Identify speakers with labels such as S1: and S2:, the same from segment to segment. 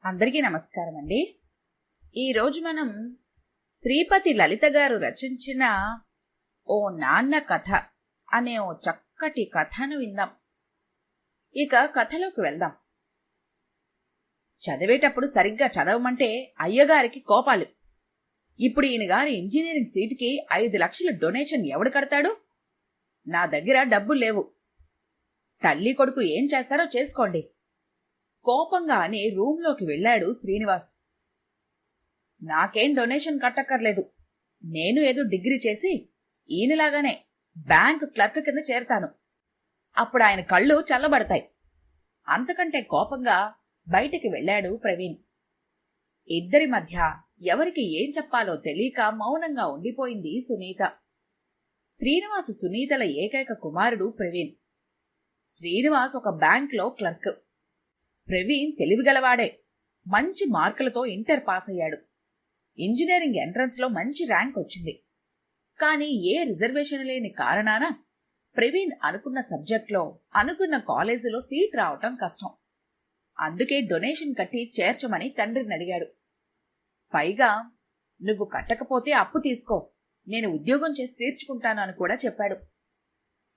S1: అందరికీ నమస్కారం అండి. ఈరోజు మనం శ్రీపతి లలిత గారు రచించిన ఓ నాన్న కథ అనే ఓ చక్కటి కథను విందాం. ఇక కథలోకి వెళ్దాం. చదివేటప్పుడు సరిగ్గా చదవమంటే అయ్యగారికి కోపాలు. ఇప్పుడు ఈయన గారి ఇంజనీరింగ్ సీటుకి 5 లక్షల డొనేషన్ ఎవడు కడతాడు? నా దగ్గర డబ్బులు లేవు. తల్లి కొడుకు ఏం చేస్తారో చేసుకోండి. కోపంగా అని రూంలోకి వెళ్లాడు శ్రీనివాస్. నాకేం డొనేషన్ కట్టక్కర్లేదు. నేను ఏదో డిగ్రీ చేసి ఈయనలాగానే బ్యాంక్ క్లర్క్ కింద చేరతాను. అప్పుడు ఆయన కళ్ళు చల్లబడతాయి. అంతకంటే కోపంగా బయటికి వెళ్లాడు ప్రవీణ్. ఇద్దరి మధ్య ఎవరికి ఏం చెప్పాలో తెలియక మౌనంగా ఉండిపోయింది సునీత. శ్రీనివాస్ సునీతల ఏకైక కుమారుడు ప్రవీణ్. శ్రీనివాస్ ఒక బ్యాంక్లో క్లర్క్. ప్రవీణ్ తెలివిగలవాడే. మంచి మార్కులతో ఇంటర్ పాస్ అయ్యాడు. ఇంజనీరింగ్ ఎంట్రన్స్ లో మంచి ర్యాంక్ వచ్చింది. కానీ ఏ రిజర్వేషన్ లేని కారణాన ప్రవీణ్ అనుకున్న సబ్జెక్ట్లో అనుకున్న కాలేజీలో సీట్ రావటం కష్టం. అందుకే డొనేషన్ కట్టి చేర్చమని తండ్రిని అడిగాడు. పైగా నువ్వు కట్టకపోతే అప్పు తీసుకో, నేను ఉద్యోగం చేసి తీర్చుకుంటాను అని కూడా చెప్పాడు.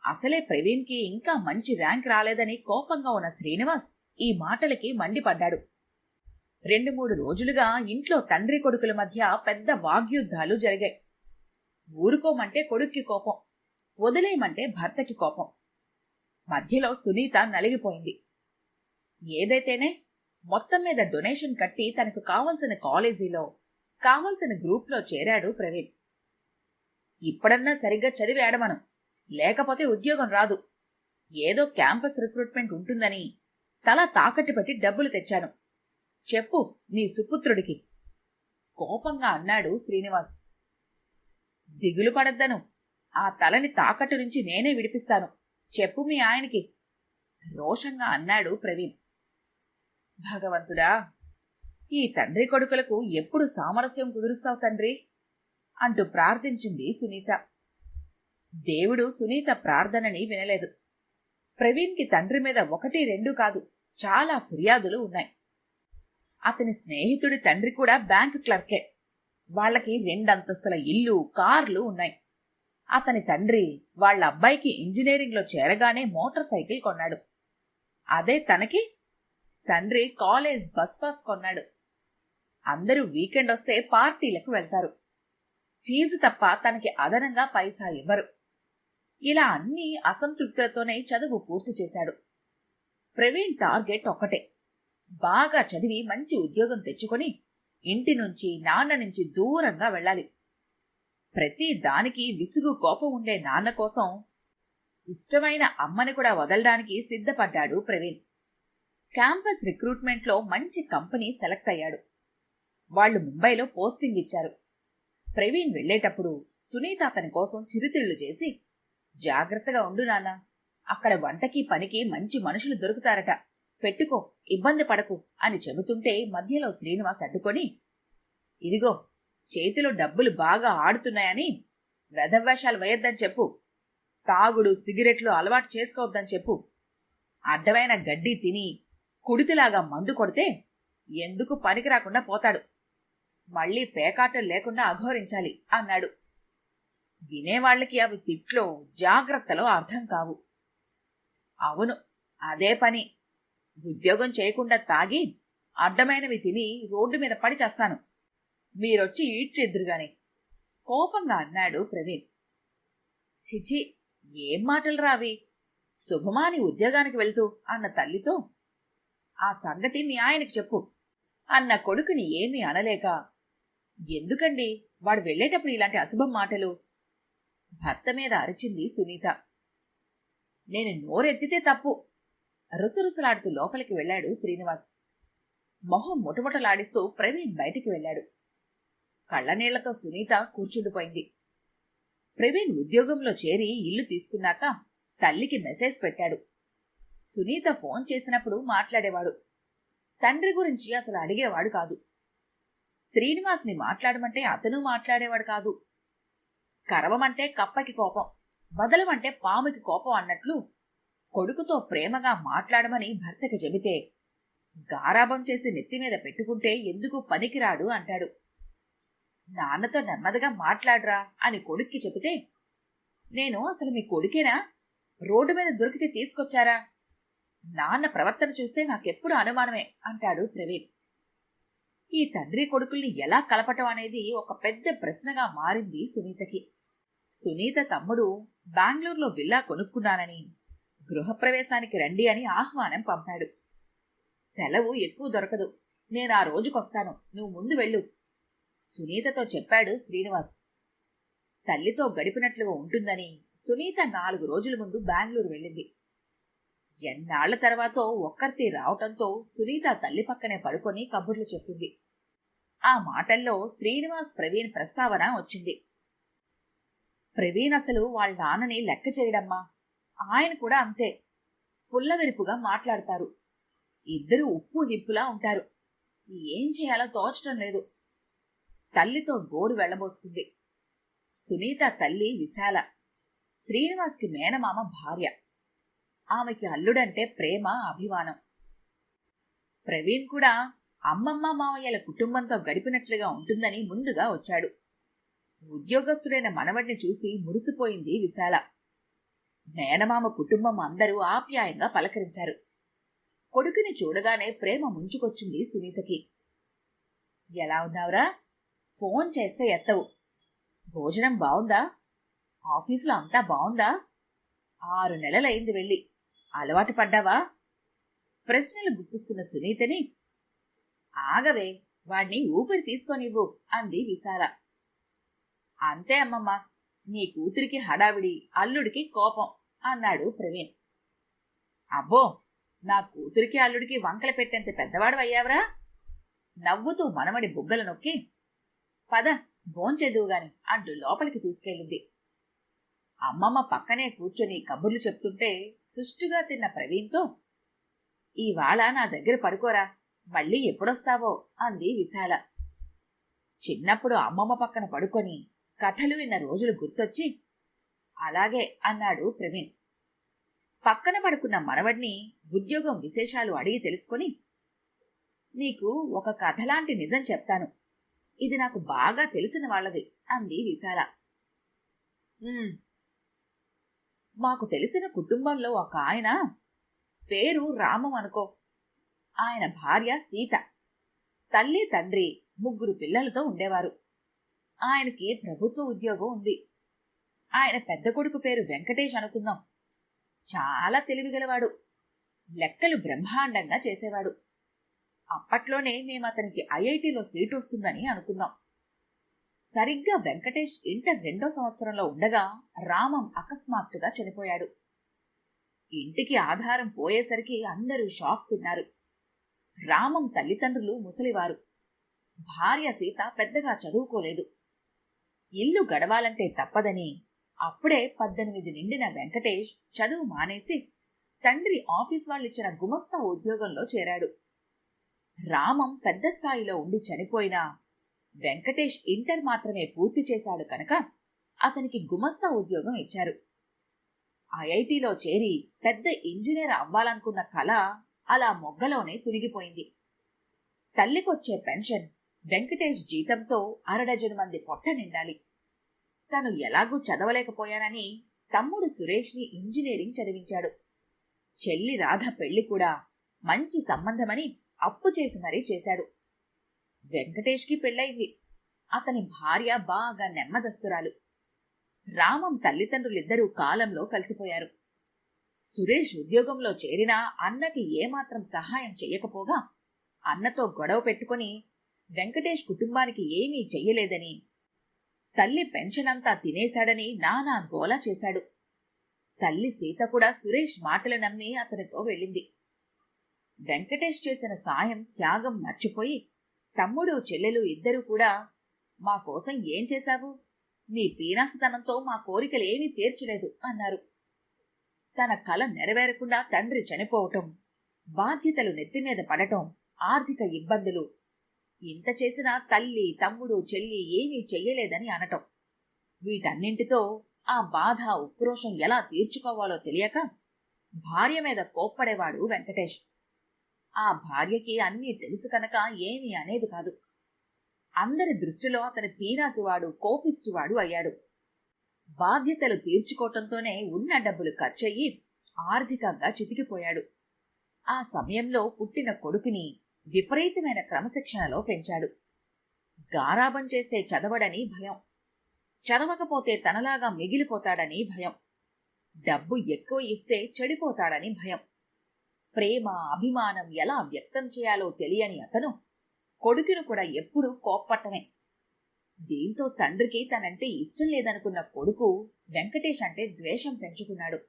S1: అసలే ప్రవీణ్కి ఇంకా మంచి ర్యాంక్ రాలేదని కోపంగా ఉన్న శ్రీనివాస్ ఈ మాటలకి మండిపడ్డాడు. 2-3 రోజులుగా ఇంట్లో తండ్రి కొడుకుల మధ్య పెద్ద వాగ్యుద్ధాలు జరిగాయి. ఊరుకోమంటే కొడుక్కి కోపం, వదిలేయమంటే భర్తకి కోపం. మధ్యలో సునీత నలిగిపోయింది. ఏదైతేనే మొత్తం మీద డొనేషన్ కట్టి తనకు కావలసిన కాలేజీలో కావలసిన గ్రూప్లో చేరాడు ప్రవీణ్. ఇప్పుడన్నా సరిగ్గా చదివి ఆడమను, లేకపోతే ఉద్యోగం రాదు. ఏదో క్యాంపస్ రిక్రూట్మెంట్ ఉంటుందని తల తాకట్టు పెట్టి డబ్బులు తెచ్చాను. చెప్పు నీ సుపుత్రుడికి, కోపంగా అన్నాడు శ్రీనివాస్. దిగులు పడద్దను, ఆ తలని తాకట్టు నుంచి నేనే విడిపిస్తాను. చెప్పు మీ ఆయనకి, రోషంగా అన్నాడు ప్రవీణ్. భగవంతుడా, ఈ తండ్రి కొడుకులకు ఎప్పుడు సామరస్యం కుదురుస్తావు తండ్రి అంటూ ప్రార్థించింది సునీత. దేవుడు సునీత ప్రార్థనని వినలేదు. ప్రవీణ్కి తండ్రి మీద 1-2 కాదు, చాలా ఫిర్యాదులు ఉన్నాయి. అతని స్నేహితుడి తండ్రి కూడా బ్యాంక్ క్లర్కే. వాళ్లకి 2 అంతస్తుల ఇల్లు, కార్లు ఉన్నాయి. అతని తండ్రి వాళ్ళ అబ్బాయికి ఇంజనీరింగ్లో చేరగానే మోటార్ సైకిల్ కొన్నాడు. అదే తనకి తండ్రి కాలేజ్ బస్ పాస్ కొన్నాడు. అందరూ వీకెండ్ వస్తే పార్టీలకు వెళ్తారు. ఫీజు తప్ప తనకి అదనంగా పైసా ఇవ్వరు. ఇలా అన్ని అసంతృప్తులతోనే చదువు పూర్తి చేశాడు. ప్రవీణ్ టార్గెట్ ఒక్కటే, బాగా చదివి మంచి ఉద్యోగం తెచ్చుకొని ఇంటి నుంచి నాన్న నుంచి దూరంగా వెళ్ళాలి. ప్రతి దానికి విసుగు కోపం ఉండే నాన్న కోసం ఇష్టమైన అమ్మని కూడా వదలడానికి సిద్ధపడ్డాడు ప్రవీణ్. క్యాంపస్ రిక్రూట్మెంట్లో మంచి కంపెనీ సెలెక్ట్ అయ్యాడు. వాళ్లు ముంబైలో పోస్టింగ్ ఇచ్చారు. ప్రవీణ్ వెళ్లేటప్పుడు సునీత అతని కోసం చిరుతిళ్లు చేసి, జాగ్రత్తగా ఉండు నాన్న, అక్కడ వంటకి పనికి మంచి మనుషులు దొరుకుతారట, పెట్టుకో, ఇబ్బంది పడకు అని చెబుతుంటే మధ్యలో శ్రీనివాస్ అడ్డుకొని, ఇదిగో చేతిలో డబ్బులు బాగా ఆడుతున్నాయని వెధవేషాలు వేయొద్దని చెప్పు, తాగుడు సిగరెట్లు అలవాటు చేసుకోవద్దని చెప్పు, అడ్డమైన గడ్డి తిని కుడితిలాగా మందు కొడితే ఎందుకు పనికి రాకుండా పోతాడు, మళ్లీ పేకాటలు లేకుండా అఘోరించాలి అన్నాడు. వినేవాళ్లకి అవి తిట్లో జాగ్రత్తలో అర్థం కావు. అవును, అదే పని. ఉద్యోగం చేయకుండా తాగి అడ్డమైనవి తిని రోడ్డు మీద పడి చేస్తాను, మీరొచ్చి ఈడ్చెద్దురుగాని, కోపంగా అన్నాడు ప్రవీణ్. చిచి, ఏం మాటలు రావి, శుభమాని ఉద్యోగానికి వెళ్తూ అన్న తల్లితో, ఆ సంగతి మీ ఆయనకి చెప్పు అన్న కొడుకుని ఏమీ అనలేక, ఎందుకండి వాడు వెళ్లేటప్పుడు ఇలాంటి అశుభం మాటలు, భర్త మీద అరిచింది సునీత. నేను నోరెత్తితే తప్పు, రుసరుసలాడుతూ లోపలికి వెళ్లాడు శ్రీనివాస్. మొహం ముటముటలాడిస్తూ ప్రవీణ్ బయటికి వెళ్లాడు. కళ్లనీళ్లతో సునీత కూర్చుండిపోయింది. ప్రవీణ్ ఉద్యోగంలో చేరి ఇల్లు తీసుకున్నాక తల్లికి మెసేజ్ పెట్టాడు. సునీత ఫోన్ చేసినప్పుడు మాట్లాడేవాడు. తండ్రి గురించి అసలు అడిగేవాడు కాదు. శ్రీనివాస్ని మాట్లాడమంటే అతను మాట్లాడేవాడు కాదు. కరవమంటే కప్పకి కోపం, వదలమంటే పాముకి కోపం అన్నట్లు కొడుకుతో ప్రేమగా మాట్లాడమని భర్తకి చెబితే గారాబం చేసి నెత్తిమీద పెట్టుకుంటే ఎందుకు పనికిరాడు అంటాడు. నాన్నతో నెమ్మదిగా మాట్లాడరా అని కొడుక్కి చెబితే, నేను అసలు మీ కొడుకేనా? రోడ్డు మీద దొరికితే తీసుకొచ్చారా? నాన్న ప్రవర్తన చూస్తే నాకెప్పుడు అనుమానమే అంటాడు ప్రవీణ్. ఈ తండ్రి కొడుకుల్ని ఎలా కలపటం అనేది ఒక పెద్ద ప్రశ్నగా మారింది సునీతకి. సునీత తమ్ముడు బెంగళూరులో విల్లా కొనుక్కున్నానని, గృహప్రవేశానికి రండి అని ఆహ్వానం పంపాడు. సెలవు ఎక్కువ దొరకదు, నేను ఆ రోజుకొస్తాను, నువ్వు ముందు వెళ్ళు సునీతతో చెప్పాడు శ్రీనివాస్. తల్లితో గడిపినట్లుగా ఉంటుందని సునీత 4 రోజుల ముందు బెంగళూరు వెళ్ళింది. ఎన్నాళ్ల తర్వాతో ఒక్కర్తి రావటంతో సునీత తల్లి పక్కనే పడుకొని కబుర్లు చెప్పింది. ఆ మాటల్లో శ్రీనివాస్ ప్రవీణ్ ప్రస్తావన వచ్చింది. ప్రవీణ్ అసలు వాళ్ళ నాన్నని లెక్క చేయడమ్మా, ఆయన కూడా అంతే పుల్లవెరుపుగా మాట్లాడతారు. ఇద్దరు ఉప్పు నిప్పులా ఉంటారు. ఏం చేయాలో తోచటం లేదు. తల్లితో గోడు వెళ్లబోసుకుంది. సునీత తల్లి విశాల, శ్రీనివాస్కి మేనమామ భార్య. ఆమెకి అల్లుడంటే ప్రేమ, అభిమానం. ప్రవీణ్ కూడా అమ్మమ్మ మావయ్యల కుటుంబంతో గడిపినట్లుగా ఉంటుందని ముందుగా వచ్చాడు. ఉద్యోగస్తుడైన మనవడిని చూసి మురిసిపోయింది విశాల. మేనమామ కుటుంబం అందరూ ఆప్యాయంగా పలకరించారు. కొడుకుని చూడగానే ప్రేమ ముంచుకొచ్చింది సునీతకి. ఎలా ఉన్నావురా? ఫోన్ చేస్తే ఎత్తవు. భోజనం బావుందా? ఆఫీసులో అంతా బావుందా? 6 నెలలైంది వెళ్ళి, అలవాటు పడ్డావా? ప్రశ్నలు గుప్పిస్తున్న సునీతని, ఆగవే, వాణ్ణి ఊపిరి తీసుకోనివ్వు అంది విశాల. అంతే అమ్మమ్మ, నీ కూతురికి హడావిడి, అల్లుడికి కోపం అన్నాడు ప్రవీణ్. అబ్బో, నా కూతురికి అల్లుడికి వంకల పెట్టేంత పెద్దవాడు అయ్యావరా? నవ్వుతూ మనమడి బుగ్గలు నొక్కి, పద భోంచెదువుగాని అంటూ లోపలికి తీసుకెళ్ళింది. అమ్మమ్మ పక్కనే కూర్చొని కబుర్లు చెప్తుంటే సుష్టుగా తిన్న ప్రవీణ్తో, ఇవాళ నా దగ్గర పడుకోరా, మళ్ళీ ఎప్పుడొస్తావో అంది విశాల. చిన్నప్పుడు అమ్మమ్మ పక్కన పడుకొని కథలు విన్న రోజులు గుర్తొచ్చి, అలాగే అన్నాడు ప్రవీణ్. పక్కన పడుకున్న మనవడిని ఉద్యోగం విశేషాలు అడిగి తెలుసుకొని, నీకు ఒక కథలాంటి నిజం చెప్తాను, ఇది నాకు బాగా తెలిసిన వాళ్ళది అంది విశాల. మాకు తెలిసిన కుటుంబంలో ఒక ఆయన, పేరు రామం అనుకో. ఆయన భార్య సీత, తల్లి తండ్రి 3 పిల్లలతో ఉండేవారు. ఆయనకి ప్రభుత్వ ఉద్యోగం ఉంది. ఆయన పెద్ద కొడుకు పేరు వెంకటేష్ అనుకుందాం. చాలా తెలివిగలవాడు, లెక్కలు బ్రహ్మాండంగా చేసేవాడు. అప్పట్లోనే మేమతనికి ఐఐటిలో సీటు వస్తుందని అనుకున్నాం. సరిగ్గా వెంకటేష్ ఇంటర్ 2వ సంవత్సరంలో ఉండగా రామం అకస్మాత్తుగా చనిపోయాడు. ఇంటికి ఆధారం పోయేసరికి అందరూ షాక్ తిన్నారు. రామం తల్లిదండ్రులు ముసలివారు. భార్య సీత పెద్దగా చదువుకోలేదు. ఇల్లు గడవాలంటే తప్పదని అప్పుడే 18 నిండిన వెంకటేష్ చదువు మానేసి తండ్రి ఆఫీస్ వాళ్ళిచ్చిన గుమస్తా ఉద్యోగంలో చేరాడు. రామం పెద్ద స్థాయిలో ఉండి చనిపోయినా వెంకటేష్ ఇంటర్ మాత్రమే పూర్తి చేశాడు కనుక అతనికి గుమస్తా ఉద్యోగం ఇచ్చారు. ఐఐటిలో చేరి పెద్ద ఇంజనీర్ అవ్వాలనుకున్న కళ అలా మొగ్గలోనే తునిగిపోయింది. తల్లికొచ్చే పెన్షన్ వెంకటేష్ జీతంతో 6 మంది పొట్ట నిండాలి. తను ఎలాగూ చదవలేకపోయానని తమ్ముడు సురేష్ని ఇంజనీరింగ్ చదివించాడు. చెల్లి రాధ పెళ్లి కూడా మంచి సంబంధమని అప్పు చేసి మరీ చేశాడు. వెంకటేష్కి పెళ్ళయింది. అతని భార్య బాగా నెమ్మదస్తురాలు. రామం తల్లిదండ్రులిద్దరూ కాలంలో కలిసిపోయారు. సురేష్ ఉద్యోగంలో చేరినా అన్నకి ఏమాత్రం సహాయం చెయ్యకపోగా అన్నతో గొడవ పెట్టుకుని వెంకటేష్ కుటుంబానికి ఏమీ చెయ్యలేదని, తల్లి పెన్షన్ అంతా తినేశాడని నానా గోలా చేశాడు. తల్లి సీత కూడా సురేష్ మాటలు నమ్మి అతనితో వెళ్ళింది. వెంకటేష్ చేసిన సాయం, త్యాగం మర్చిపోయి తమ్ముడు చెల్లెలు ఇద్దరూ కూడా, మా కోసం ఏం చేశావు? నీ పీనాసితనంతో మా కోరికలేమీ తీర్చలేదు అన్నారు. తన కల నెరవేరకుండా తండ్రి చనిపోవటం, బాధ్యతలు నెత్తిమీద పడటం, ఆర్థిక ఇబ్బందులు, ఇంత చేసినా తల్లి తమ్ముడు చెల్లి ఏమీ చెయ్యలేదని అనటం, వీటన్నింటితో ఆ బాధ ఉక్రోషం ఎలా తీర్చుకోవాలో తెలియక భార్య మీద కోప్పడేవాడు వెంకటేష్. ఆ భార్యకి అన్నీ తెలుసు కనుక ఏమీ అనేది కాదు. అందరి దృష్టిలో అతని పీనాసివాడు, కోపిష్టివాడు అయ్యాడు. బాధ్యతలు తీర్చుకోవటంతోనే ఉన్న డబ్బులు ఖర్చయ్యి ఆర్థికంగా చితికిపోయాడు. ఆ సమయంలో పుట్టిన కొడుకుని విపరీతమైన క్రమశిక్షణలో పెంచాడు. గారాబం చేస్తే చదవడని భయం, చదవకపోతే తనలాగా మిగిలిపోతాడని భయం, డబ్బు ఎక్కువ ఇస్తే చెడిపోతాడని భయం. ప్రేమ, అభిమానం ఎలా వ్యక్తం చేయాలో తెలియని అతను కొడుకును కూడా ఎప్పుడూ కోప్పట్టమే. దీంతో తండ్రికి తనంటే ఇష్టం లేదనుకున్న కొడుకు వెంకటేష్ అంటే ద్వేషం పెంచుకున్నాడు.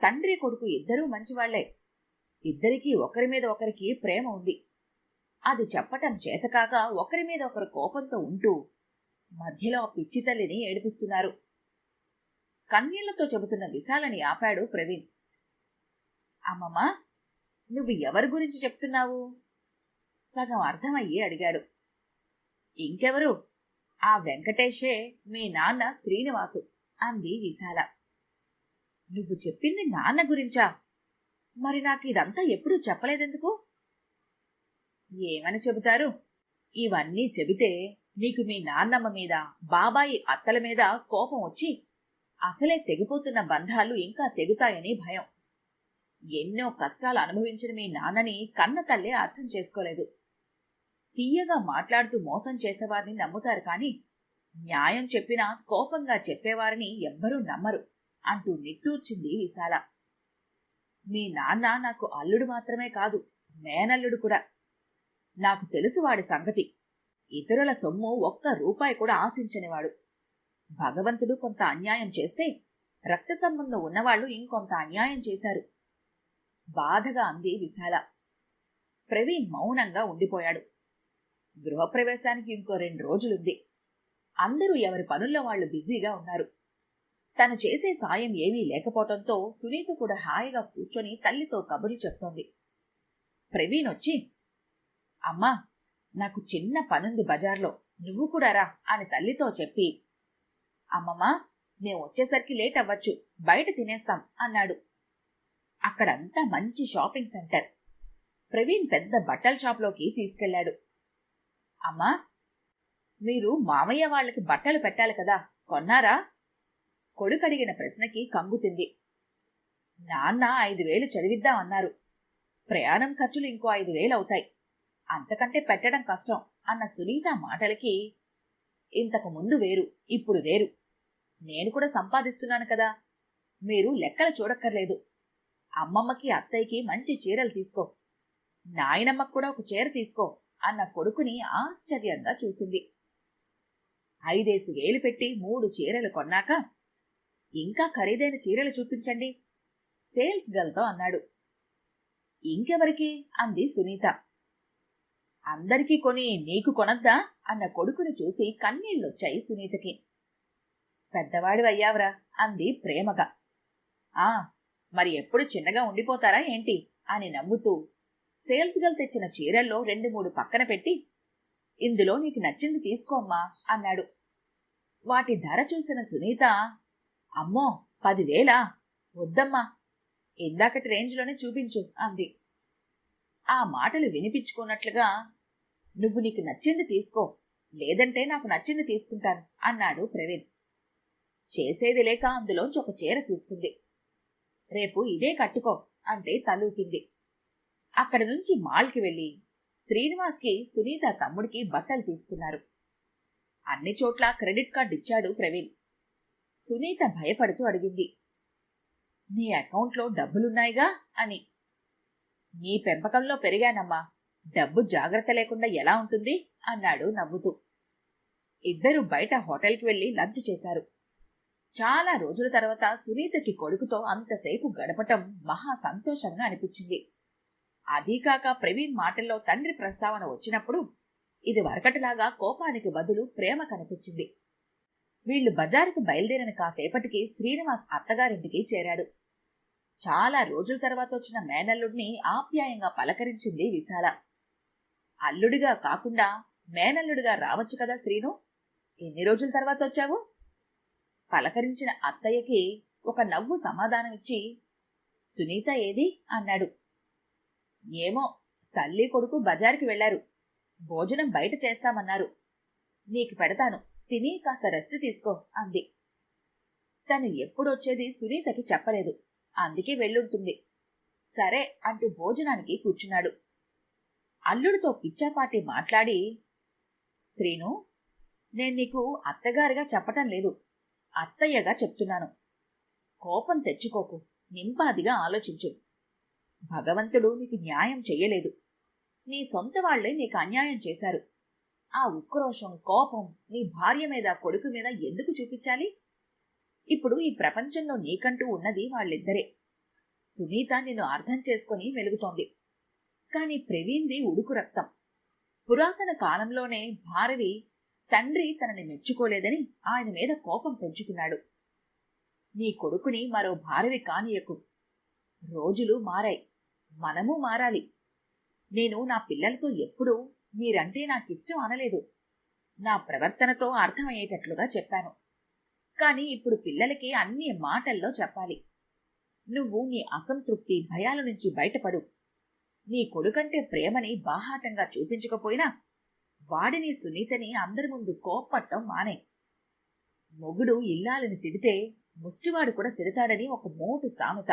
S1: తండ్రి కొడుకు ఇద్దరూ మంచివాళ్లే. ఇద్దరికీ ఒకరి మీద ఒకరికి ప్రేమ ఉంది. అది చెప్పటం చేతకాక ఒకరి మీద ఒకరు కోపంతో ఉంటూ మధ్యలో పిచ్చి తల్లిని ఏడిపిస్తున్నారు. కన్నీళ్లతో చెబుతున్న విశాలని ఆపాడు ప్రవీణ్. అమ్మమ్మా, నువ్వు ఎవరి గురించి చెప్తున్నావు? సగం అర్థమయ్యి అడిగాడు. ఇంకెవరు, ఆ వెంకటేషే, మీ నాన్న శ్రీనివాసు అంది విశాల. నువ్వు చెప్పింది నాన్న గురించా? మరి నాకు ఇదంతా ఎప్పుడూ చెప్పలేదెందుకు? ఏమని చెబుతారు? ఇవన్నీ చెబితే నీకు మీ నాన్నమ్మ మీద, బాబాయి అత్తల మీద కోపం వచ్చి అసలే తెగిపోతున్న బంధాలు ఇంకా తెగుతాయని భయం. ఎన్నో కష్టాలు అనుభవించిన మీ నాన్నని కన్న తల్లే అర్థం చేసుకోలేదు. తీయగా మాట్లాడుతూ మోసం చేసేవారిని నమ్ముతారు కాని న్యాయం చెప్పినా కోపంగా చెప్పేవారిని ఎవ్వరూ నమ్మరు అంటూ నిట్టూర్చింది విశాల. మీ నాన్న నాకు అల్లుడు మాత్రమే కాదు, మేనల్లుడు కూడా. నాకు తెలుసు వాడి సంగతి. ఇతరుల సొమ్ము ఒక్క రూపాయి కూడా ఆశించనివాడు. భగవంతుడు కొంత అన్యాయం చేస్తే రక్త సంబంధం ఉన్నవాళ్లు ఇంకొంత అన్యాయం చేశారు బాధగా అంది విశాల. ప్రవీణ్ మౌనంగా ఉండిపోయాడు. గృహప్రవేశానికి ఇంకో 2 రోజులుంది. అందరూ ఎవరి పనుల్లో వాళ్లు బిజీగా ఉన్నారు. తను చేసే సాయం ఏమీ లేకపోవటంతో సునీత కూడా హాయిగా కూర్చొని తల్లితో కబుర్లు చెప్తోంది. ప్రవీణ్ వచ్చి, అమ్మా, నాకు చిన్న పనుంది బజార్లో, నువ్వు కూడా రా అని తల్లితో చెప్పి, అమ్మమ్మా, మేం వచ్చేసరికి లేట్ అవ్వచ్చు, బయట తినేస్తాం అన్నాడు. అక్కడంతా మంచి షాపింగ్ సెంటర్. ప్రవీణ్ పెద్ద బట్టల షాప్లోకి తీసుకెళ్లాడు. అమ్మా, మీరు మామయ్య వాళ్ళకి బట్టలు పెట్టాలి కదా, కొన్నారా? కొడుకడిగిన ప్రశ్నకి కంగుతింది. నాన్న 5,000 చదివిద్దామన్నారు. ప్రయాణం ఖర్చులు ఇంకో 5,000 అవుతాయి. అంతకంటే పెట్టడం కష్టం అన్న సునీత మాటలకి, ఇంతకు ముందు వేరు, ఇప్పుడు వేరు. నేను కూడా సంపాదిస్తున్నాను కదా, మీరు లెక్కలు చూడక్కర్లేదు. అమ్మమ్మకి, అత్తయ్యకి మంచి చీరలు తీసుకో, నాయనమ్మకు కూడా ఒక చీర తీసుకో అన్న కొడుకుని ఆశ్చర్యంగా చూసింది. 5,000 పెట్టి 3 చీరలు కొన్నాక, ఇంకా ఖరీదైన చీరలు చూపించండి సేల్స్ గర్ల్తో అన్నాడు. ఇంకెవరికి అంది సునీత. అందరికీ కొని నీకు కొనద్దా అన్న కొడుకుని చూసి కన్నీళ్లొచ్చాయి సునీతకి. పెద్దవాడివయ్యావరా అంది ప్రేమగా. ఆ, మరి ఎప్పుడు చిన్నగా ఉండిపోతారా ఏంటి అని నవ్వుతూ సేల్స్ గర్ల్ తెచ్చిన చీరల్లో 2-3 పక్కన పెట్టి, ఇందులో నీకు నచ్చింది తీసుకోమ్మా అన్నాడు. వాటి ధర చూసిన సునీత, అమ్మో 10,000? వద్దమ్మా, ఇందాకటి రేంజ్లోనే చూపించు అంది. ఆ మాటలు వినిపించుకున్నట్లుగా, నువ్వు నీకు నచ్చింది తీసుకో, లేదంటే నాకు నచ్చింది తీసుకుంటాను అన్నాడు ప్రవీణ్. చేసేది లేక అందులోంచి ఒక చీర తీసుకుంది. రేపు ఇదే కట్టుకో అంటే తలూపింది. అక్కడి నుంచి మాల్కి వెళ్లి శ్రీనివాస్కి, సునీత తమ్ముడికి బట్టలు తీసుకున్నారు. అన్ని చోట్ల క్రెడిట్ కార్డు ఇచ్చాడు ప్రవీణ్. సునీత భయపడుతూ అడిగింది, నీ అకౌంట్లో డబ్బులున్నాయిగా అని. నీ పెంపకంలో పెరిగానమ్మా, డబ్బు జాగ్రత్త లేకుండా ఎలా ఉంటుంది అన్నాడు నవ్వుతూ. ఇద్దరు బయట హోటల్కి వెళ్లి లంచ్ చేశారు. చాలా రోజుల తర్వాత సునీతకి కొడుకుతో అంతసేపు గడపటం మహా సంతోషంగా అనిపించింది. అదీకాక ప్రవీణ్ మాటల్లో తండ్రి ప్రస్తావన వచ్చినప్పుడు ఇది వరకటిలాగా కోపానికి బదులు ప్రేమ కనిపించింది. వీళ్లు బజారుకు బయలుదేరిన కాసేపటికి శ్రీనివాస్ అత్తగారింటికి చేరాడు. చాలా రోజుల తర్వాత వచ్చిన మేనల్లుడిని ఆప్యాయంగా పలకరించింది విశాల. అల్లుడిగా కాకుండా మేనల్లుడిగా రావచ్చు కదా శ్రీను, ఎన్ని రోజుల తర్వాత వచ్చావు? పలకరించిన అత్తయ్యకి ఒక నవ్వు సమాధానమిచ్చి, సునీత ఏది అన్నాడు. ఏమో, తల్లి కొడుకు బజారుకి వెళ్లారు. భోజనం బయట చేస్తామన్నారు. నీకు పెడతాను, తిని కాస్త రెస్ట్ తీసుకో అంది. తను ఎప్పుడొచ్చేది సునీతకి చెప్పలేదు. అందుకే వెళ్ళుంటుంది. సరే అంటూ భోజనానికి కూర్చున్నాడు. అల్లుడితో పిచ్చాపాటి మాట్లాడి, శ్రీను, నేను నీకు అత్తగారిగా చెప్పటం లేదు, అత్తయ్యగా చెప్తున్నాను. కోపం తెచ్చుకోకు, నింపాదిగా ఆలోచించు. భగవంతుడు నీకు న్యాయం చెయ్యలేదు. నీ సొంత వాళ్లే నీకు అన్యాయం చేశారు. ఆ ఉక్రోషం, కోపం నీ భార్య మీద, కొడుకు మీద ఎందుకు చూపించాలి? ఇప్పుడు ఈ ప్రపంచంలో నీకంటూ ఉన్నది వాళ్ళిద్దరే. సునీత నిన్ను అర్థం చేసుకుని వెలుగుతోంది. కాని ప్రవీణ్ది ఉడుకు రక్తం. పురాతన కాలంలోనే భారవి తండ్రి తనని మెచ్చుకోలేదని ఆయన మీద కోపం పెంచుకున్నాడు. నీ కొడుకుని మరో భారవి కానీయకు. రోజులు మారాయి, మనమూ మారాలి. నేను నా పిల్లలతో ఎప్పుడూ మీరంటే నాకిష్టం అనలేదు. నా ప్రవర్తనతో అర్థమయ్యేటట్లుగా చెప్పాను. కాని ఇప్పుడు పిల్లలకి అన్ని మాటల్లో చెప్పాలి. నువ్వు నీ అసంతృప్తి, భయాల నుంచి బయటపడు. నీ కొడుకంటే ప్రేమని బాహాటంగా చూపించకపోయినా వాడిని, సునీతని అందరి ముందు కోప్పట్టం మానే. మొగుడు ఇల్లాలని తిడితే ముష్టివాడు కూడా తిడతాడని ఒక మోటు సామెత.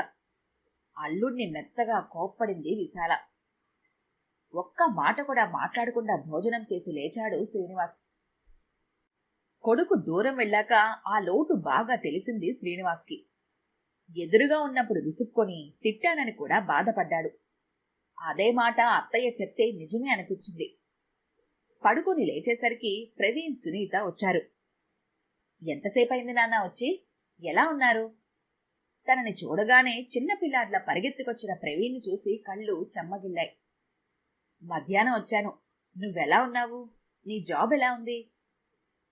S1: అల్లుడిని మెత్తగా కోప్పడింది విశాల. ఒక్క మాట కూడా మాట్లాడకుండా భోజనం చేసి లేచాడు శ్రీనివాస్. కొడుకు దూరం వెళ్ళాక ఆ లోటు బాగా తెలిసింది శ్రీనివాస్కి. ఎదురుగా ఉన్నప్పుడు విసుక్కొని తిట్టానని కూడా బాధపడ్డాడు. అదే మాట అత్తయ్య చెప్తే నిజమే అనిపించింది. పడుకొని లేచేసరికి ప్రవీణ్, సునీత వచ్చారు. ఎంతసేపయింది నాన్న వచ్చి? ఎలా ఉన్నారు? తనని చూడగానే చిన్నపిల్లాడ్లా పరిగెత్తుకొచ్చిన ప్రవీణ్ని చూసి కళ్ళు చెమ్మగిల్లాయి. మధ్యాహ్నం వచ్చాను. నువ్వెలా ఉన్నావు? నీ జాబ్ ఎలా ఉంది?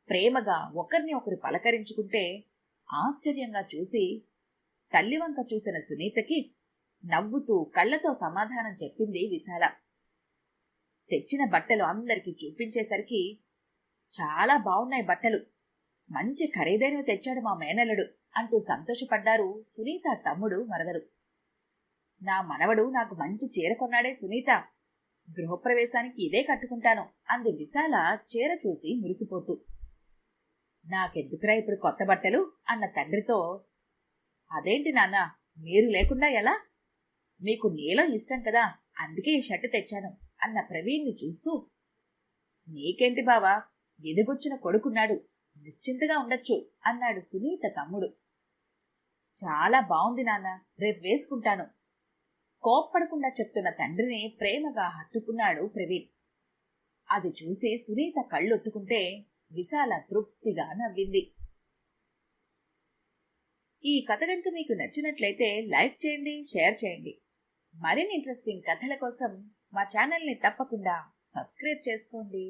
S1: ప్రేమగా ఒకరిని ఒకరు పలకరించుకుంటే ఆశ్చర్యంగా చూసి తల్లివంక చూసిన సునీతకి నవ్వుతూ కళ్లతో సమాధానం చెప్పింది విశాల. తెచ్చిన బట్టలు అందరికీ చూపించేసరికి, చాలా బావున్నాయి బట్టలు, మంచి ఖరీదైనవి తెచ్చాడు మా మేనల్లుడు అంటూ సంతోషపడ్డారు సునీత తమ్ముడు, మరదలు. నా మనవడు నాకు మంచి చీర కొన్నాడే సునీత, గృహప్రవేశానికి ఇదే కట్టుకుంటాను అంది విశాల చీర చూసి మురిసిపోతూ. నాకెందుకురా ఇప్పుడు కొత్త బట్టలు అన్న తండ్రితో, అదేంటి నాన్న, మీరు లేకుండా ఎలా? మీకు నీలం ఇష్టం కదా, అందుకే ఈ షర్టు తెచ్చాను అన్న ప్రవీణ్ని చూస్తూ, నీకేంటి బావా, ఎదుగొచ్చిన కొడుకున్నాడు, నిశ్చింతగా ఉండొచ్చు అన్నాడు సునీత తమ్ముడు. చాలా బావుంది నాన్న, రేపు వేసుకుంటాను కోప్పడకుండా చెప్తున్న తండ్రిని ప్రేమగా హత్తుకున్నాడు ప్రవీణ్. అది చూసి సునీత కళ్ళొత్తుకుంటే విశాల తృప్తిగా నవ్వింది. ఈ కథ కనుక మీకు నచ్చినట్లయితే లైక్ చేయండి, షేర్ చేయండి. మరిన్ని ఇంట్రెస్టింగ్ కథల కోసం మా ఛానల్ని తప్పకుండా సబ్స్క్రైబ్ చేసుకోండి.